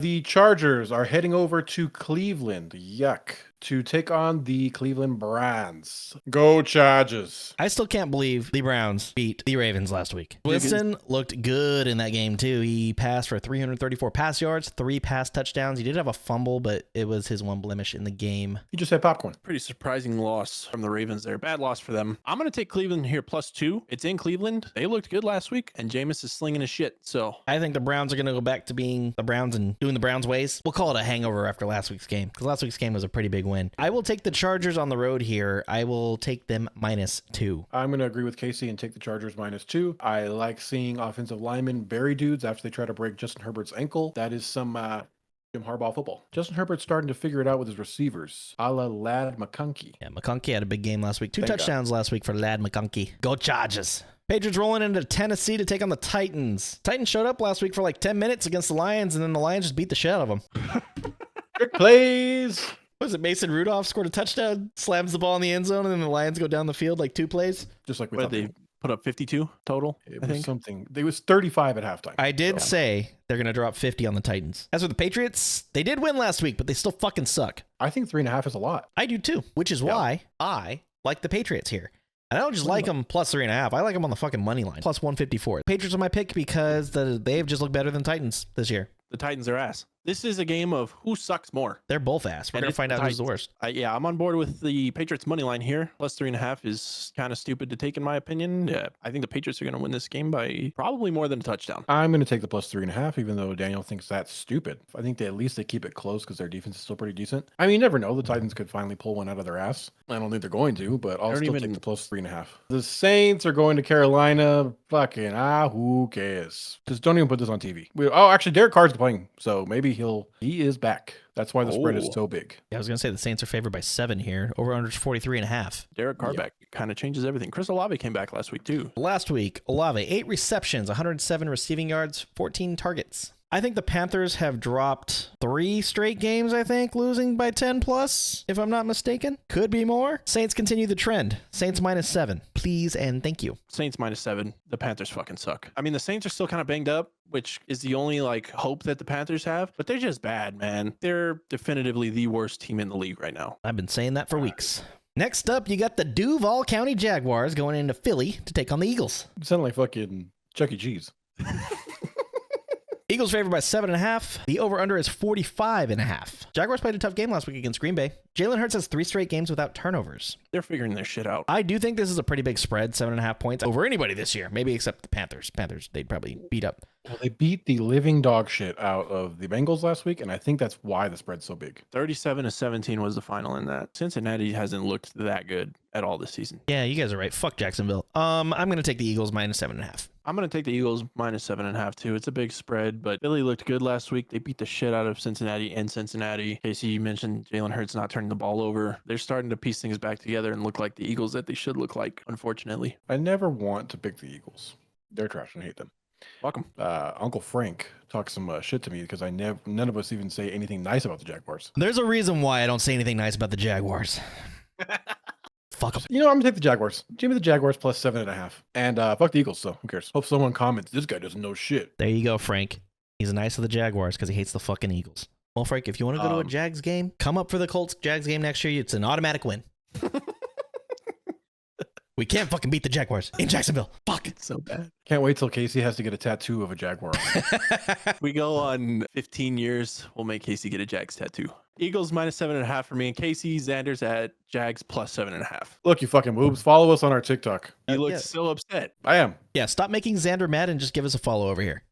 The Chargers are heading over to Cleveland. Yuck. To take on the Cleveland Browns. Go Chargers. I still can't believe the Browns beat the Ravens last week. Winston looked good in that game, too. He passed for 334 pass yards, 3 pass touchdowns. He did have a fumble, but it was his one blemish in the game. He just had popcorn. Pretty surprising loss from the Ravens there. Bad loss for them. I'm going to take Cleveland here +2. It's in Cleveland. They looked good last week, and Jameis is slinging his shit. So I think the Browns are going to go back to being the Browns and doing the Browns ways. We'll call it a hangover after last week's game, because last week's game was a pretty big win. I will take the Chargers on the road here. I will take them -2. I'm going to agree with Casey and take the Chargers -2. I like seeing offensive linemen bury dudes after they try to break Justin Herbert's ankle. That is some Jim Harbaugh football. Justin Herbert's starting to figure it out with his receivers, a la Lad McConkey. Yeah, McConkey had a big game last week. 2 Thank touchdowns last week for Lad McConkey. Go Chargers. Patriots rolling into Tennessee to take on the Titans. Titans showed up last week for like 10 minutes against the Lions, and then the Lions just beat the shit out of them. Trick plays. Was it Mason Rudolph scored a touchdown, slams the ball in the end zone, and then the Lions go down the field like 2 plays? Just like we what thought. did they put up 52 total? It I was think. something. It was 35 at halftime. I did say they're going to drop 50 on the Titans. As for the Patriots, they did win last week, but they still fucking suck. I think 3.5 is a lot. I do too, which is why I like the Patriots here. And I don't just like them +3.5. I like them on the fucking money line. +154. Patriots are my pick because they've just looked better than Titans this year. The Titans are ass. This is a game of who sucks more. They're both ass. We're And going to it's find the out who's the Titans. worst. Yeah, I'm on board with the Patriots money line here. +3.5 is kind of stupid to take, in my opinion. Yeah, I think the Patriots are going to win this game by probably more than a touchdown. I'm going to take the +3.5, even though Daniel thinks that's stupid. I think at least they keep it close because their defense is still pretty decent. I mean, you never know. The Titans could finally pull one out of their ass. I don't think they're going to, but I'll still take the +3.5. The Saints are going to Carolina. Fucking who cares? Just don't even put this on TV. Actually, Derek Carr's playing, so maybe he is back. That's why the spread is so big. Yeah, I was going to say the Saints are favored by 7 here. Over under 43.5. Derek Carr back kind of changes everything. Chris Olave came back last week too. Last week, Olave, 8 receptions, 107 receiving yards, 14 targets. I think the Panthers have dropped 3 straight games, I think, losing by 10 plus, if I'm not mistaken. Could be more. Saints continue the trend. Saints -7. Please and thank you. Saints -7. The Panthers fucking suck. I mean, the Saints are still kind of banged up, which is the only hope that the Panthers have, but they're just bad, man. They're definitively the worst team in the league right now. I've been saying that for weeks. Next up, you got the Duval County Jaguars going into Philly to take on the Eagles. You sound like fucking Chuck E. Cheese. Eagles favored by 7.5. The over-under is 45.5. Jaguars played a tough game last week against Green Bay. Jalen Hurts has 3 straight games without turnovers. They're figuring their shit out. I do think this is a pretty big spread, 7.5 points over anybody this year, maybe except the Panthers. Panthers, they'd probably beat up. Well, they beat the living dog shit out of the Bengals last week, and I think that's why the spread's so big. 37-17 was the final in that. Cincinnati hasn't looked that good at all this season. Yeah, you guys are right. Fuck Jacksonville. I'm going to take the Eagles -7.5. I'm going to take the Eagles -7.5 too. It's a big spread, but Philly looked good last week. They beat the shit out of Cincinnati in Cincinnati. Casey, you mentioned Jalen Hurts not turning the ball over. They're starting to piece things back together and look like the Eagles that they should look like, unfortunately. I never want to pick the Eagles. They're trash and I hate them. Welcome. Uncle Frank talks some shit to me because none of us even say anything nice about the Jaguars. There's a reason why I don't say anything nice about the Jaguars. Fuck them. You know, I'm gonna take the Jaguars. Give me the Jaguars +7.5. And fuck the Eagles, so who cares? Hope someone comments, this guy doesn't know shit. There you go, Frank. He's nice to the Jaguars because he hates the fucking Eagles. Well, Frank, if you want to go to a Jags game, come up for the Colts Jags game next year. It's an automatic win. We can't fucking beat the Jaguars in Jacksonville. Fuck. It's so bad. Can't wait till Casey has to get a tattoo of a Jaguar on. We go on 15 years. We'll make Casey get a Jags tattoo. Eagles -7.5 for me, and Casey Xander's at Jags +7.5. Look, you fucking boobs. Follow us on our TikTok. You look yeah. so upset. I am. Yeah, stop making Xander mad and just give us a follow over here.